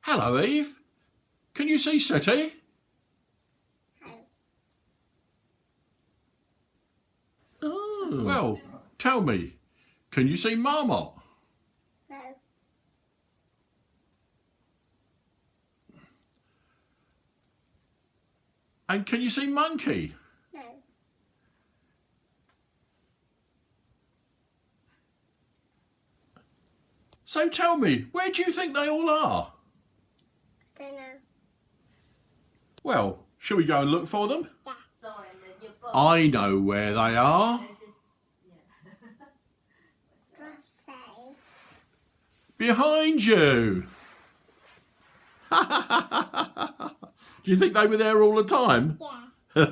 Hello, Eve. Can you see Seti? Oh. Well, tell me, can you see Marmot? No. And can you see Monkey? No. So tell me, where do you think they all are? Don't know. Well, shall we go and look for them? Yeah. I know where they are. Say. Behind you. Do you think they were there all the time? Yeah.